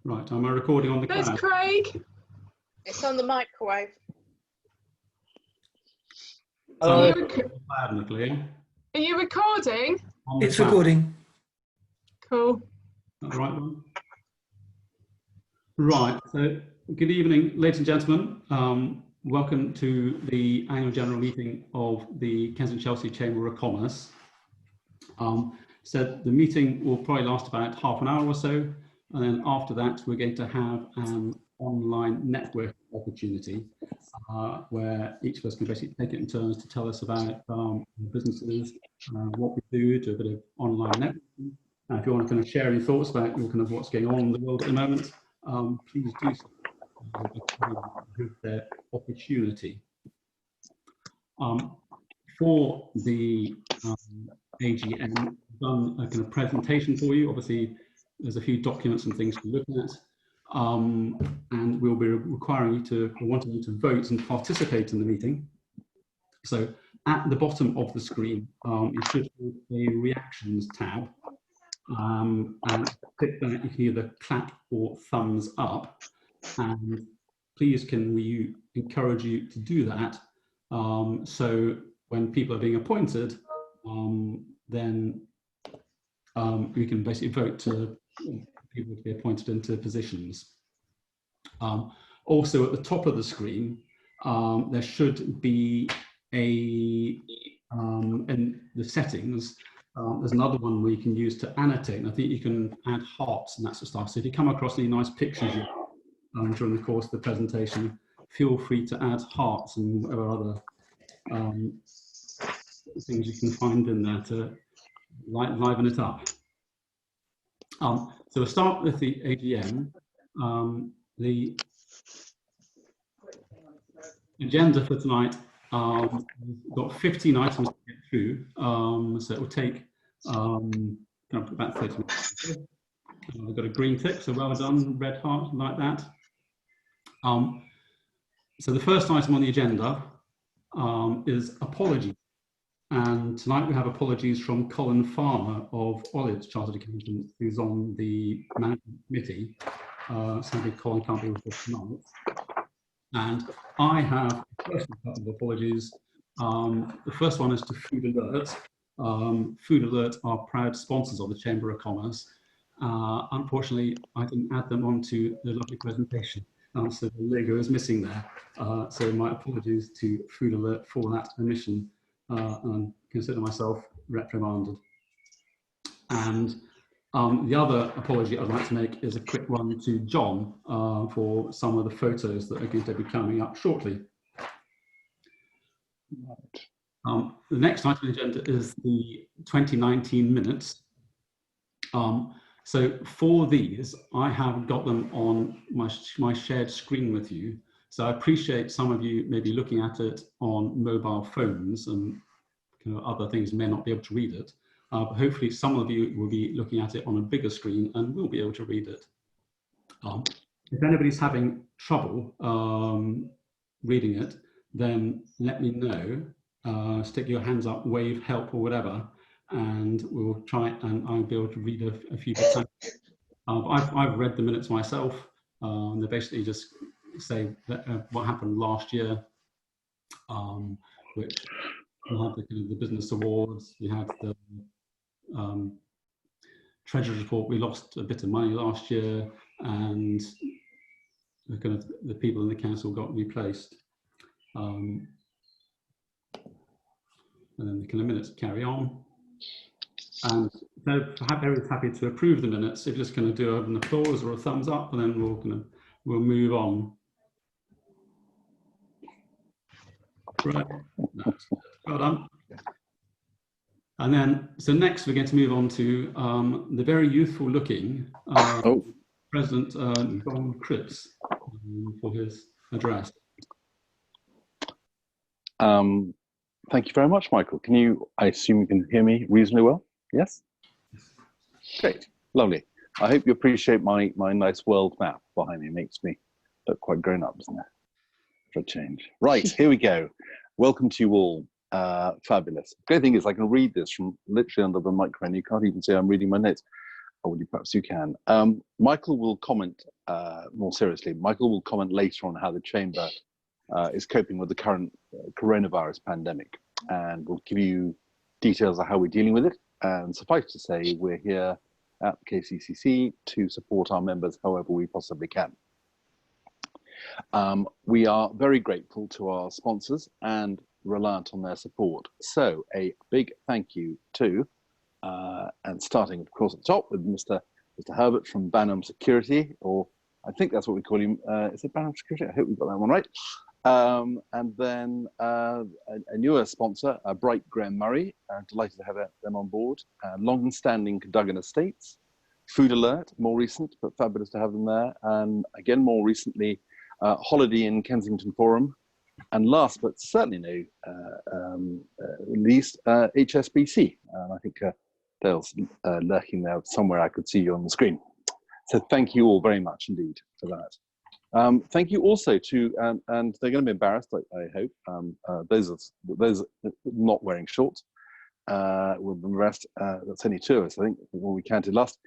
Right, am I recording on the There's cloud? Craig. It's on the microwave. Are Are you recording? It's recording. Cool. That the right one? Right, so good evening, ladies and gentlemen. Welcome to the annual general meeting of the Kensington-Chelsea Chamber of Commerce. So the meeting will probably last about half an hour or so, and then after that we're going to have an online network opportunity where each of us can basically take it in turns to tell us about businesses, what we do a bit of online networking. If you want to kind of share any thoughts about kind of what's going on in the world at the moment, please do so. The opportunity. For the AGM, I've done a kind of presentation for you. Obviously, there's a few documents and things to look at, and we'll be requiring you to, or wanting you to vote and participate in the meeting. So at the bottom of the screen, you should have a reactions tab, and click that. You can either clap or thumbs up, and please can we encourage you to do that, so when people are being appointed, then we can basically vote to people to be appointed into positions. Also at the top of the screen, there should be a, in the settings, there's another one where you can use to annotate, and I think you can add hearts and that sort of stuff. So if you come across any nice pictures during the course of the presentation, feel free to add hearts and whatever other things you can find in there to liven it up. So we'll start with the AGM. The agenda for tonight, we've got 15 items to get through, so it will take about 30 minutes. We've got a green tick, so well done, red heart, like that. So the first item on the agenda is apologies. And tonight we have apologies from Colin Farmer of Olive's Chartered Accountants, who's on the management committee. Sadly, Colin can't be with us tonight. And I have a personal couple of apologies. The first one is to Food Alert. Food Alert are proud sponsors of the Chamber of Commerce. Unfortunately, I didn't add them onto the lovely presentation. So the logo is missing there. So my apologies to Food Alert for that omission. And consider myself reprimanded. And the other apology I'd like to make is a quick one to John for some of the photos that are going to be coming up shortly. The next item on the agenda is the 2019 minutes. So for these, I have got them on my shared screen with you. So I appreciate some of you may be looking at it on mobile phones and other things may not be able to read it. But hopefully some of you will be looking at it on a bigger screen and will be able to read it. If anybody's having trouble reading it, then let me know. Stick your hands up, wave, help or whatever, and we'll try and I'll be able to read a few bits. I've read the minutes myself. They basically just say that, what happened last year, which we had the business awards, we had the treasurer's report. We lost a bit of money last year, and the people in the council got replaced. And then the minutes carry on. And they're very happy to approve the minutes. If you're just going to do an applause or a thumbs up, and then we'll move on. Right. Well done. And then, so next we're going to move on to the very youthful looking President John Cripps for his address. Thank you very much, Michael. I assume you can hear me reasonably well? Yes? Great, lovely. I hope you appreciate my nice world map behind me. It makes me look quite grown up, doesn't it? For a change. Right, here we go. Welcome to you all. Fabulous. Great thing is I can read this from literally under the microphone. You can't even see I'm reading my notes. Or perhaps you can. Michael will comment more seriously. Michael will comment later on how the Chamber is coping with the current coronavirus pandemic, and will give you details of how we're dealing with it. And suffice to say, we're here at KCCC to support our members however we possibly can. We are very grateful to our sponsors and reliant on their support. So a big thank you to, and starting of course at the top with Mr. Herbert from Banham Security, or I think that's what we call him. Is it Banham Security? I hope we got that one right. And then a newer sponsor, Bright Graham Murray, delighted to have them on board. Long-standing Cadogan Estates, Food Alert, more recent, but fabulous to have them there. And again, more recently, Holiday Inn Kensington Forum. And last but certainly no least, HSBC. And I think Dale's lurking there somewhere. I could see you on the screen. So thank you all very much indeed for that. Thank you also to, and they're going to be embarrassed, I hope, those not wearing shorts. With the rest, that's only 2 of us, I think, when we counted last.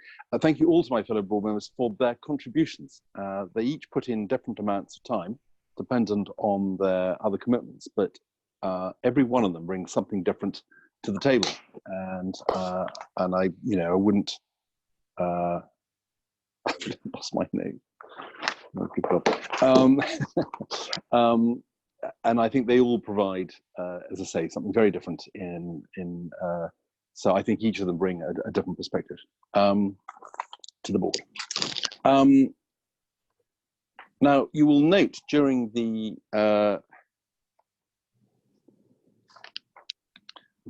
Thank you all to my fellow board members for their contributions. They each put in different amounts of time, dependent on their other commitments, but every one of them brings something different to the table. And I, I wouldn't, I've lost my name. And I think they all provide, as I say, something very different so I think each of them bring a different perspective to the board. Now, you will note during the, I'm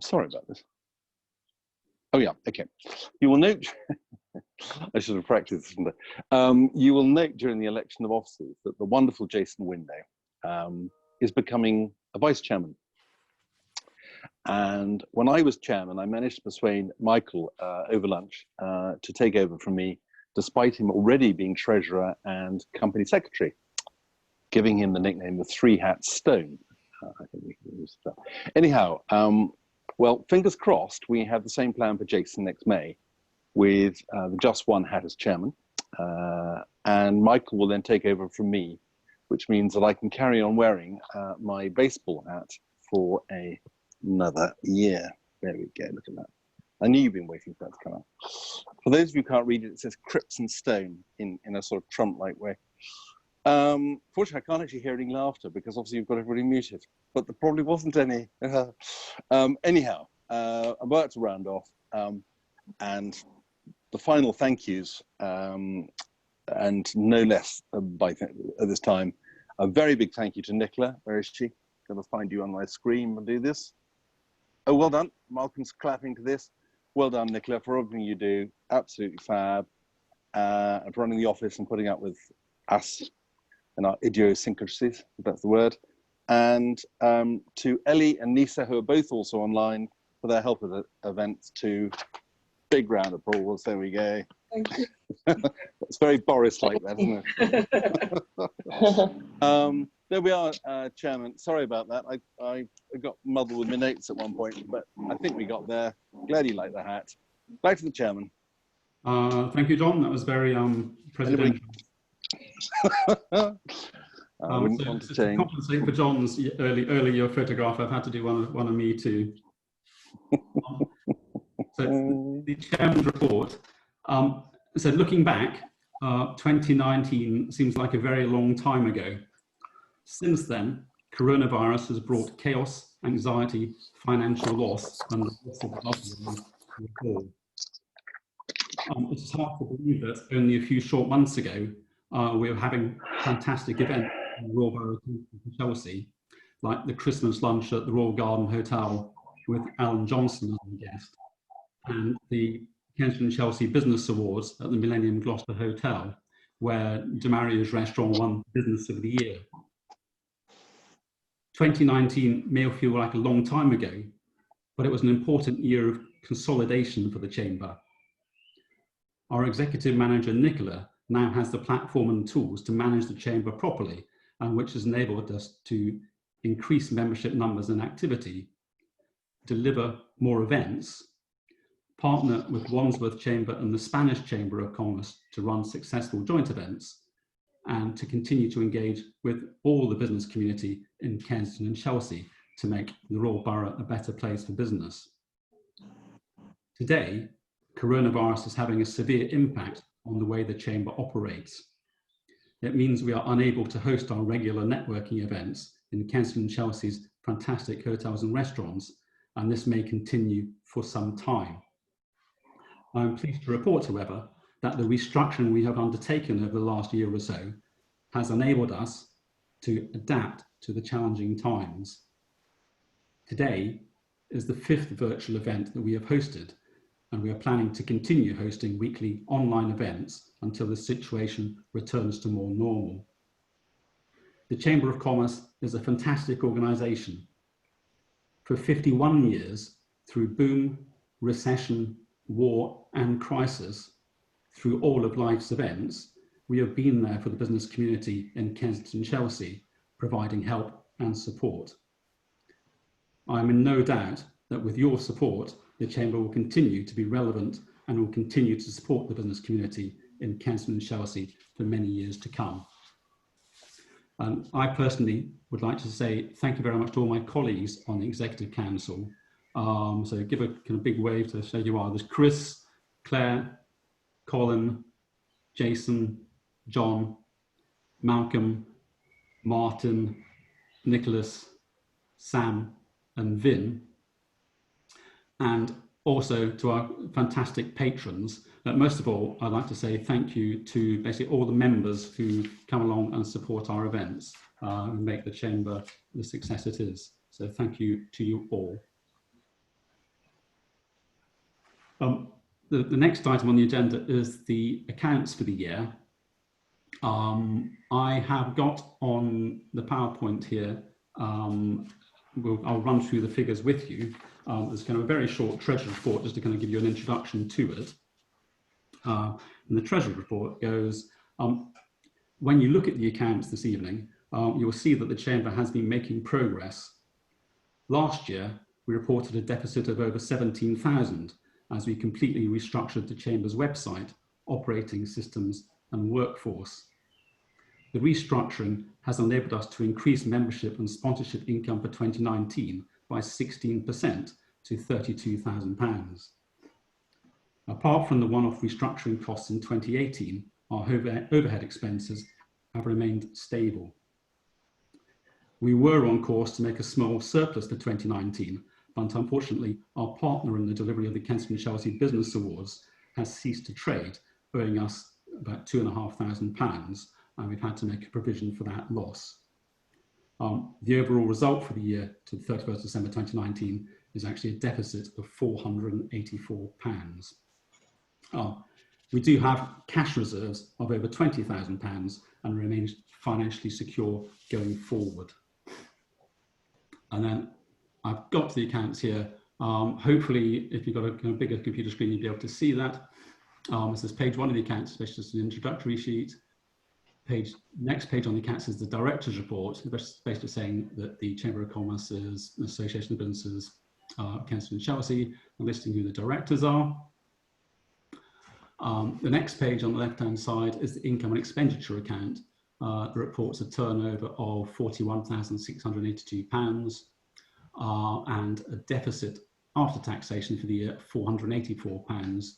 sorry about this. Oh yeah, okay. You will note, I should have practiced, shouldn't I? You will note during the election of officers that the wonderful Jason Window is becoming a vice chairman. And when I was chairman, I managed to persuade Michael over lunch to take over from me, despite him already being treasurer and company secretary, giving him the nickname the Three Hats Stone. I think we can use that. Anyhow, well, fingers crossed, we have the same plan for Jason next May with the Just One Hat as chairman. And Michael will then take over from me, which means that I can carry on wearing my baseball hat for another year. There we go, look at that. I knew you've been waiting for that to come out. For those of you who can't read it, it says Crips and Stone in a sort of Trump-like way. Fortunately, I can't actually hear any laughter because obviously you've got everybody muted, but there probably wasn't any. Anyhow, I'm about to round off, and the final thank yous, and no less at this time, a very big thank you to Nicola. Where is she? Going to find you on my screen and do this. Oh, well done. Malcolm's clapping to this. Well done, Nicola, for everything you do. Absolutely fab. And for running the office and putting up with us and our idiosyncrasies, if that's the word. And to Ellie and Nisa, who are both also online, for their help with the events too. Big round of applause. There we go. Thank you. It's very Boris-like, that, isn't it? There we are, Chairman. Sorry about that. I got muddled with my notes at one point, but I think we got there. Glad you like the hat. Back to the Chairman. Thank you, John. That was very presidential. I wouldn't want to change. To compensate for John's earlier photograph, I've had to do one of me too. So the Chairman's report said, looking back, 2019 seems like a very long time ago. Since then, coronavirus has brought chaos, anxiety, financial loss, and the loss of loved ones to the fore. It's hard to believe that only a few short months ago, we were having fantastic events in the Royal Borough of Chelsea, like the Christmas lunch at the Royal Garden Hotel with Alan Johnson as a guest, and the Kensington Chelsea Business Awards at the Millennium Gloucester Hotel, where Demaria's restaurant won Business of the Year. 2019 may feel like a long time ago, but it was an important year of consolidation for the Chamber. Our executive manager, Nicola, now has the platform and tools to manage the Chamber properly, and which has enabled us to increase membership numbers and activity, deliver more events, partner with Wandsworth Chamber and the Spanish Chamber of Commerce to run successful joint events, and to continue to engage with all the business community in Kensington and Chelsea to make the Royal Borough a better place for business. Today, coronavirus is having a severe impact on the way the Chamber operates. It means we are unable to host our regular networking events in Kensington and Chelsea's fantastic hotels and restaurants, and this may continue for some time. I'm pleased to report, however, that the restructuring we have undertaken over the last year or so has enabled us to adapt to the challenging times. Today is the 5th virtual event that we have hosted, and we are planning to continue hosting weekly online events until the situation returns to more normal. The Chamber of Commerce is a fantastic organisation. For 51 years, through boom, recession, war and crisis, through all of life's events, we have been there for the business community in Kensington and Chelsea, providing help and support. I am in no doubt that with your support, the Chamber will continue to be relevant and will continue to support the business community in Kensington and Chelsea for many years to come. I personally would like to say thank you very much to all my colleagues on the Executive Council. So give a kind of big wave to show you are. There's Chris, Claire, Colin, Jason, John, Malcolm, Martin, Nicholas, Sam and Vin. And also to our fantastic patrons. Most of all, I'd like to say thank you to basically all the members who come along and support our events and make the Chamber the success it is. So thank you to you all. The next item on the agenda is the accounts for the year. I have got on the PowerPoint here, I'll run through the figures with you. There's kind of a very short Treasury report just to kind of give you an introduction to it. And the Treasury report goes, when you look at the accounts this evening, you'll see that the Chamber has been making progress. Last year, we reported a deficit of over 17,000 as we completely restructured the Chamber's website, operating systems and workforce. The restructuring has enabled us to increase membership and sponsorship income for 2019 by 16% to £32,000. Apart from the one-off restructuring costs in 2018, our overhead expenses have remained stable. We were on course to make a small surplus for 2019, but unfortunately, our partner in the delivery of the Kensington and Chelsea Business Awards has ceased to trade, owing us about £2,500, and we've had to make a provision for that loss. The overall result for the year to the 31st December 2019 is actually a deficit of £484. We do have cash reserves of over £20,000 and remain financially secure going forward. And then I've got the accounts here. Hopefully, if you've got a kind of bigger computer screen, you'll be able to see that. This is page 1 of the accounts, it's just an introductory sheet. Next page on the accounts is the Director's Report, basically saying that the Chamber of Commerce is an association of businesses, Kensington and Chelsea, and listing who the directors are. The next page on the left-hand side is the income and expenditure account. The reports a turnover of £41,682 and a deficit after taxation for the year of £484,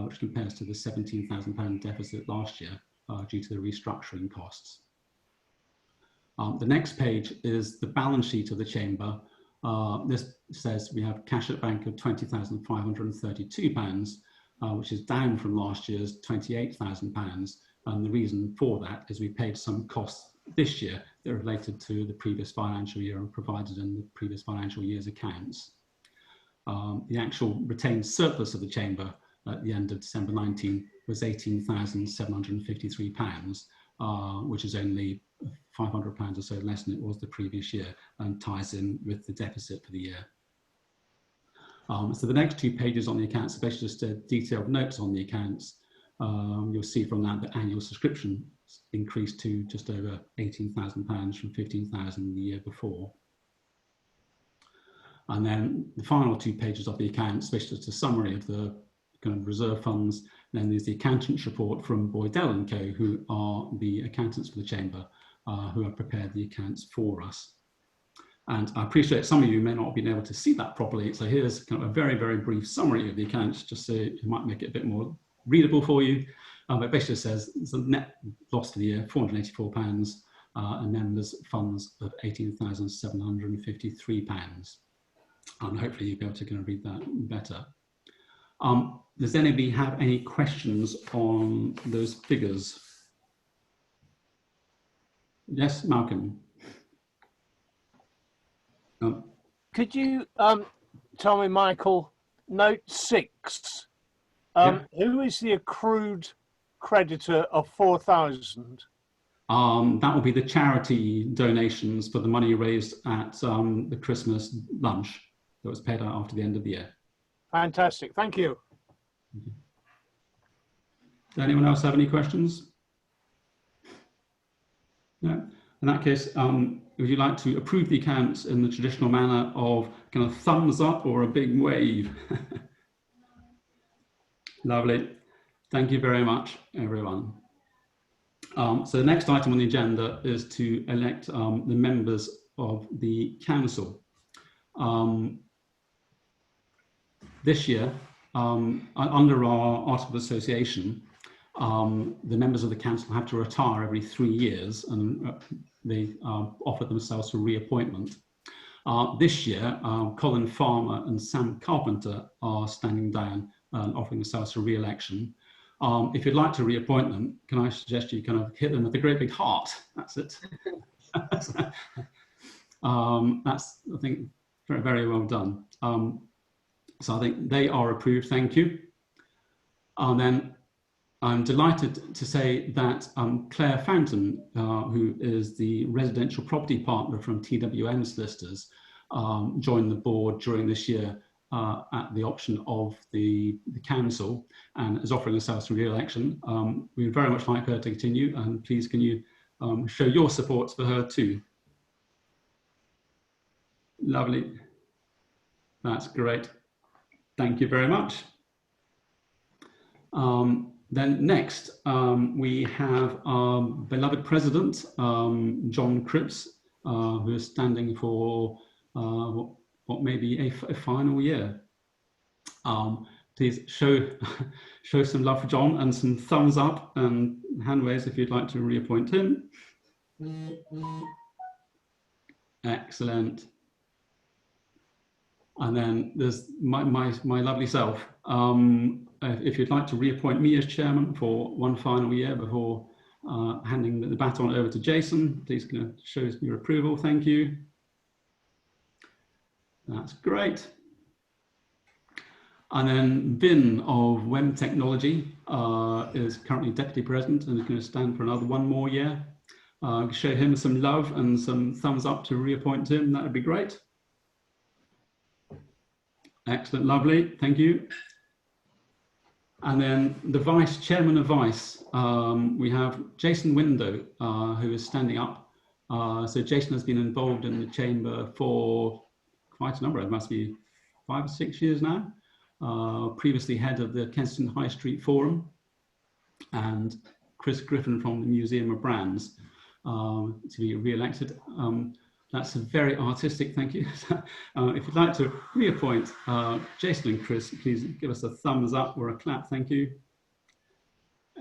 which compares to the £17,000 deficit last year due to the restructuring costs. The next page is the balance sheet of the Chamber. This says we have cash at bank of £20,532, which is down from last year's £28,000. And the reason for that is we paid some costs this year that are related to the previous financial year and provided in the previous financial year's accounts. The actual retained surplus of the Chamber at the end of December 19 was £18,753, which is only £500 or so less than it was the previous year and ties in with the deficit for the year. So the next 2 pages on the accounts are basically just detailed notes on the accounts. You'll see from that the annual subscription increased to just over £18,000 from £15,000 the year before. And then the final 2 pages of the accounts, which is a summary of the kind of reserve funds. And then there's the accountant's report from Boydell & Co, who are the accountants for the Chamber, who have prepared the accounts for us. And I appreciate some of you may not have been able to see that properly. So here's kind of a very, very brief summary of the accounts, just so it might make it a bit more readable for you. But it basically says it's a net loss for the year, £484, and members' funds of £18,753. And hopefully you'll be able to kind of read that better. Does anybody have any questions on those figures? Yes, Malcolm. Could you tell me, Michael, note 6, who is the accrued creditor of 4,000? That will be the charity donations for the money raised at the Christmas lunch that was paid out after the end of the year. Fantastic, thank you. Does anyone else have any questions? No. In that case, would you like to approve the accounts in the traditional manner of kind of thumbs up or a big wave? Lovely. Thank you very much, everyone. So the next item on the agenda is to elect the members of the council. This year, under our Article of Association, the members of the council have to retire every 3 years, and they offer themselves for reappointment. This year, Colin Farmer and Sam Carpenter are standing down and offering themselves for re-election. If you'd like to reappoint them, can I suggest you kind of hit them with a great big heart? That's it. That's, I think, very, very well done. So I think they are approved, thank you. And then I'm delighted to say that Claire Fountain, who is the residential property partner from TWM Solicitors, joined the board during this year at the option of the council and is offering herself for re-election. We would very much like her to continue, and please can you show your support for her too. Lovely. That's great. Thank you very much. Then next, we have our beloved president, John Cripps, who is standing for what may be a final year. Please show some love for John and some thumbs up and hand waves if you'd like to reappoint him. Excellent. And then there's my lovely self. If you'd like to reappoint me as chairman for one final year before handing the baton over to Jason, please show your approval. Thank you. That's great. And then Vin of Web Technology is currently deputy president and is going to stand for another one more year. Show him some love and some thumbs up to reappoint him. That would be great. Excellent, lovely, thank you. And then the vice chairman of vice, we have Jason Window, who is standing up. So Jason has been involved in the chamber for quite a number, it must be 5 or 6 years now. Previously head of the Kensington High Street Forum, and Chris Griffin from the Museum of Brands to be re-elected. That's a very artistic, thank you. If you'd like to reappoint Jason and Chris, please give us a thumbs up or a clap, thank you.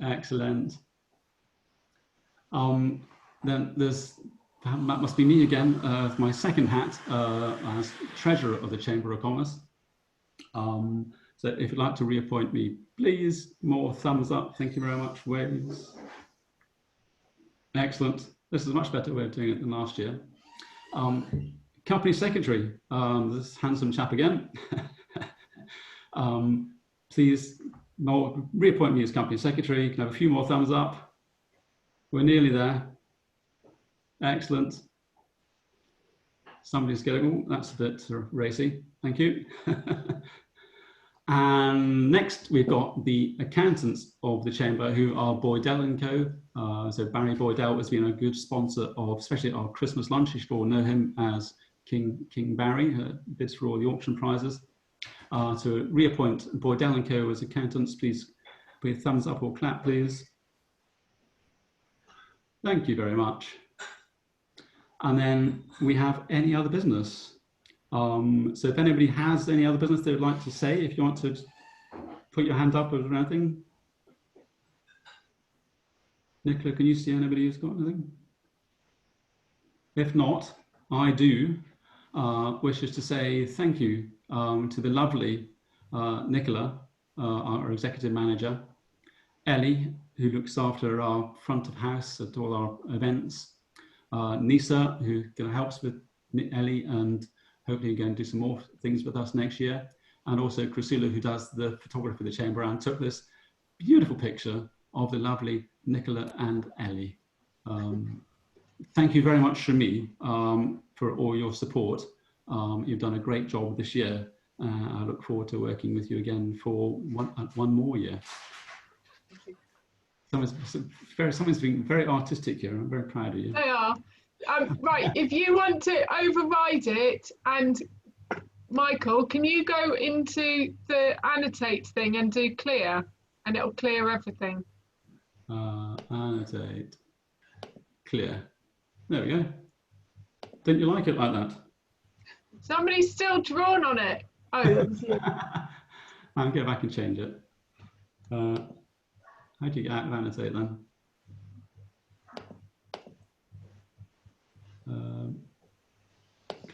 Excellent. Then there's, that must be me again, my second hat as treasurer of the Chamber of Commerce. So if you'd like to reappoint me, please, more thumbs up, thank you very much, waves. Excellent, this is a much better way of doing it than last year. Company secretary, this handsome chap again. Please reappoint me as company secretary. Can I have a few more thumbs up? We're nearly there. Excellent. Somebody's going, oh, that's a bit racy. Thank you. And next we've got the accountants of the chamber, who are Boydell & Co. So Barry Boydell has been a good sponsor of especially our Christmas lunch. You should all know him as King Barry, bids for all the auction prizes. To reappoint Boydell & Co as accountants, please put a thumbs up or clap, please. Thank you very much. And then we have any other business. So if anybody has any other business they would like to say, if you want to put your hand up or anything. Nicola, can you see anybody who's got anything? If not, I do wishes to say thank you to the lovely Nicola, our executive manager, Ellie, who looks after our front of house at all our events, Nisa, who helps with Ellie and hopefully going to do some more things with us next year, and also Chrisula, who does the photography of the chamber and took this beautiful picture of the lovely Nicola and Ellie. Thank you very much from me for all your support. You've done a great job this year. I look forward to working with you again for one more year. Someone's being very artistic here. I'm very proud of you. They are. Right, if you want to override it, and Michael, can you go into the annotate thing and do clear, and it'll clear everything. Annotate, clear. There we go. Don't you like it like that? Somebody's still drawn on it. Oh, I'll go back and change it. How do you get out of annotate then?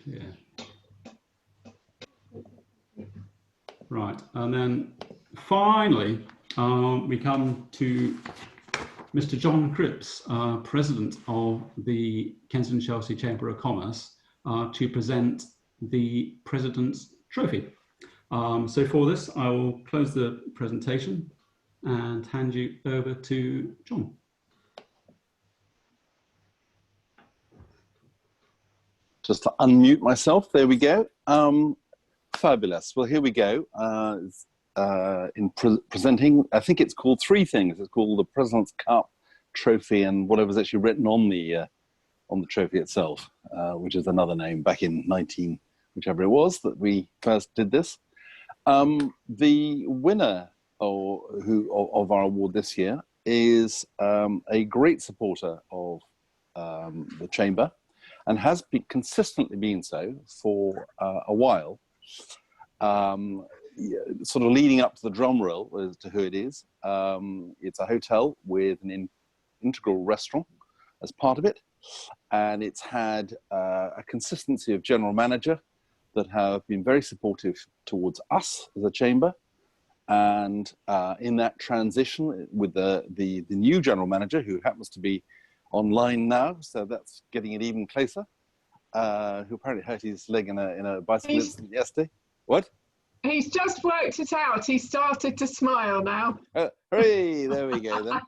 Clear. Right, and then finally we come to Mr. John Cripps, President of the Kensington Chelsea Chamber of Commerce, to present the President's Trophy. So for this, I will close the presentation and hand you over to John. Just to unmute myself, there we go. Fabulous. Well, here we go. Presenting, I think it's called three things. It's called the President's Cup, Trophy, and whatever's actually written on the trophy itself, which is another name back in whichever it was that we first did this. The winner of our award this year is a great supporter of the Chamber, and has consistently been so for a while. Sort of leading up to the drum roll as to who it is. It's a hotel with an integral restaurant as part of it, and it's had a consistency of general manager that have been very supportive towards us as a chamber, and in that transition with the new general manager, who happens to be online now, so that's getting it even closer, who apparently hurt his leg in a bicycle incident yesterday. What? he's just worked it out. He started to smile now. Hooray, there we go then.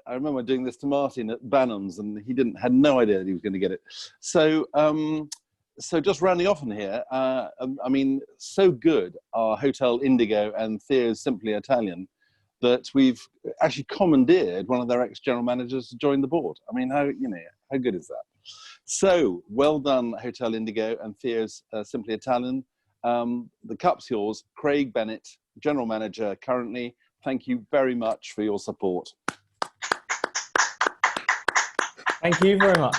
I remember doing this to Martin at Bannum's, and he had no idea that he was going to get it. So so just rounding off on here, I mean, so good are Hotel Indigo and Theo's Simply Italian that we've actually commandeered one of their ex-general managers to join the board. I mean, how good is that? So well done, Hotel Indigo and Theo's Simply Italian. The cup's yours. Craig Bennett, general manager currently. Thank you very much for your support. Thank you very much.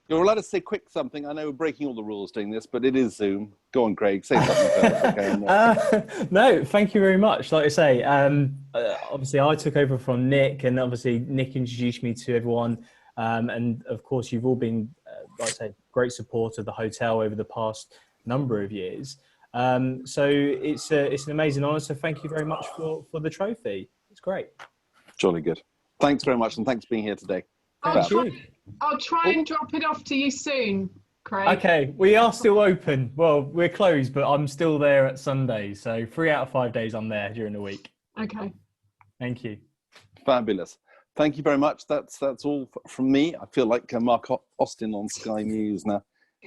You're allowed to say quick something. I know we're breaking all the rules doing this, but it is Zoom. Go on, Craig. Say something first. Okay, no, thank you very much. Like I say, obviously I took over from Nick, and obviously Nick introduced me to everyone. And of course, you've all been, like I said, great support of the hotel over the past number of years. So it's an amazing honour. So thank you very much for the trophy. It's great. Jolly good. Thanks very much, and thanks for being here today. I'll try and drop it off to you soon, Craig. Okay, we are still open. Well, we're closed, but I'm still there at Sundays. So 3 out of 5 days I'm there during the week. Okay. Thank you. Fabulous. Thank you very much. That's all from me. I feel like Mark Austin on Sky News now.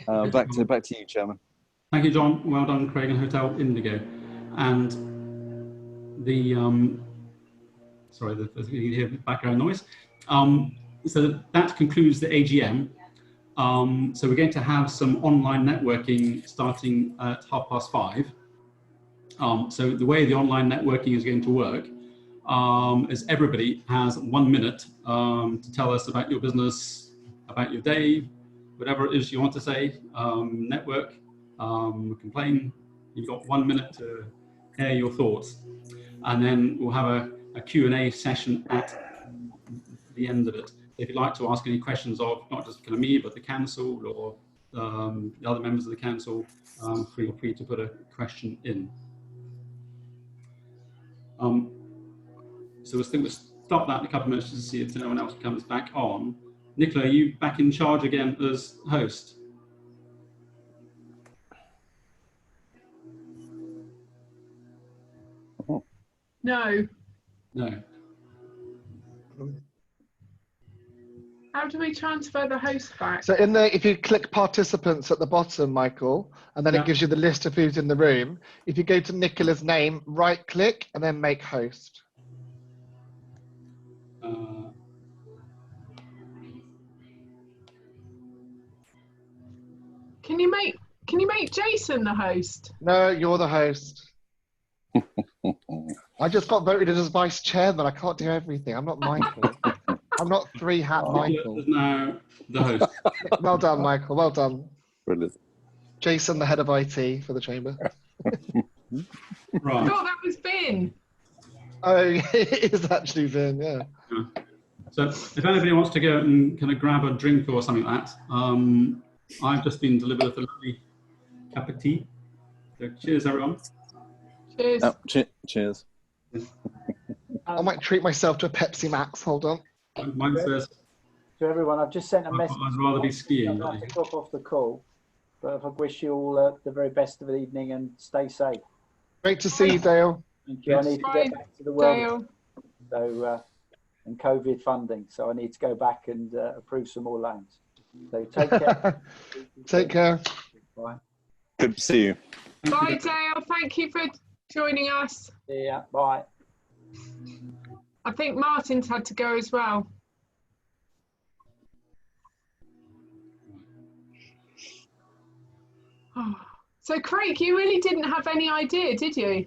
Back to you, Chairman. Thank you, John. Well done, Craig and Hotel Indigo. And the sorry, you hear background noise. So that concludes the AGM. So we're going to have some online networking starting at 5:30. So the way the online networking is going to work is everybody has 1 minute to tell us about your business, about your day, whatever it is you want to say, network, complain. You've got 1 minute to air your thoughts. And then we'll have a Q&A session at the end of it. If you'd like to ask any questions of not just kind of me, but the council or the other members of the council, feel free to put a question in. So we'll stop that in a couple of minutes to see if anyone else comes back on. Nicola, are you back in charge again as host? No. No. How do we transfer the host back? So in there, if you click participants at the bottom, Michael, and then it gives you the list of who's in the room. If you go to Nicola's name, right click and then make host. Can you make Jason the host? No, you're the host. I just got voted as vice chairman. I can't do everything. I'm not Michael. I'm not three-hat Michael. Is now the host. Well done, Michael. Well done. Brilliant. Jason, the head of IT for the chamber. Right. I thought that was Vin. Oh, it is actually Vin, yeah. So if anybody wants to go and kind of grab a drink or something like that, I've just been delivered with a lovely cup of tea. So cheers, everyone. Cheers. Oh, cheers. I might treat myself to a Pepsi Max. Hold on. Mine says, To everyone, I've just sent a message. I'd rather be skiing. I have to drop off the call, but I wish you all the very best of the evening and stay safe. Great to see you, Dale. Thank you. I need to Bye, get back to the world. Dale. So, and COVID funding, so I need to go back and approve some more loans. So take care. Take care. Bye. Good to see you. Bye, Dale. Thank you for joining us. See ya. Bye. I think Martin's had to go as well. Oh. So, Craig, you really didn't have any idea, did you?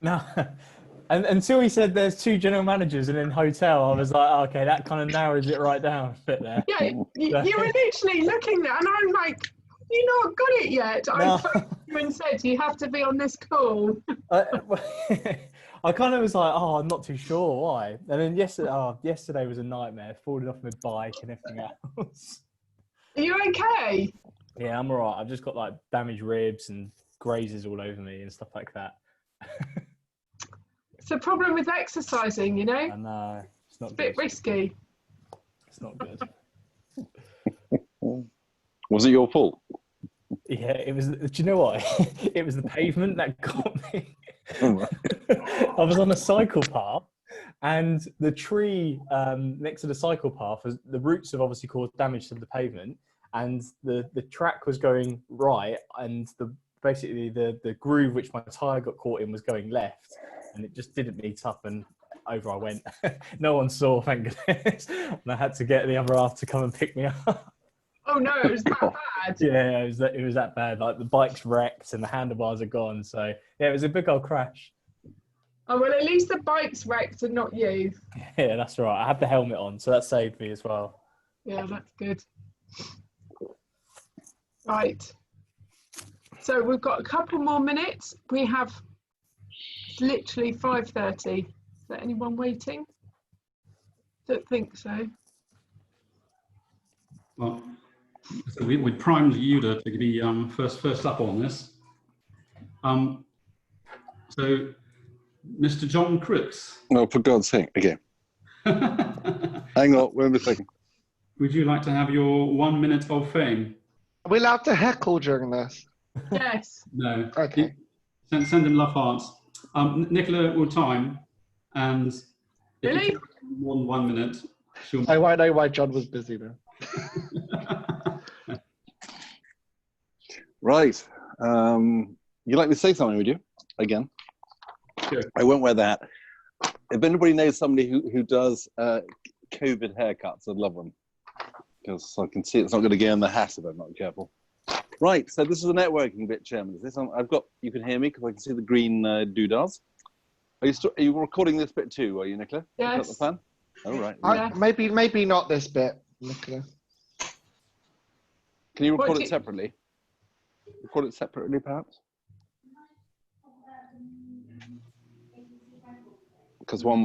No. And until he said there's 2 general managers and in hotel, I was like, oh, okay, that kind of narrows it right down a bit there. Yeah, you were literally looking there, and I'm like, you not got it yet. No. I phoned you and said, you have to be on this call. I kind of was like, oh, I'm not too sure why. And then yesterday was a nightmare, falling off my bike and everything else. Are you okay? Yeah, I'm all right. I've just got like damaged ribs and grazes all over me and stuff like that. It's a problem with exercising, you know? I know. It's not It's a bit good. risky. It's not good. Was it your fault? Yeah, it was. Do you know what? It was the pavement that got me. I was on a cycle path, and the tree next to the cycle path, the roots have obviously caused damage to the pavement, and the track was going right, and basically the groove which my tyre got caught in was going left, and it just didn't meet up, and over I went. No one saw, thank goodness, and I had to get the other half to come and pick me up. Oh no, it was that bad. Yeah, it was that bad. Like the bike's wrecked and the handlebars are gone. So yeah, it was a big old crash. Oh well, at least the bike's wrecked and not you. Yeah, that's right. I had the helmet on, so that saved me as well. Yeah, that's good. Right. So we've got a couple more minutes. We have literally 5:30. Is there anyone waiting? Don't think so. Well, so we primed Yuda to be first up on this. So, Mr. John Cripps. No, for God's sake, again. Hang on, wait a second. Would you like to have your 1 minute of fame? Are we allowed to heckle during this? Yes. No. Okay. Send him love hearts. Nicola will time, and if Really? you more than 1 minute, she'll. I know why John was busy then. Right. You'd like me to say something, would you? Again? Sure. I won't wear the hat. If anybody knows somebody who does COVID haircuts, I'd love them. because I can see it's not going to get in the hat if I'm not careful. Right, so this is the networking bit, Chairman. Is this on? I've got. You can hear me because I can see the green doodahs. Are you recording this bit too? Are you, Nicola? Yes. Is that the plan? All right. Yeah. Maybe not this bit, Nicola. Can you record What do it you- separately? Record it separately, perhaps. Because one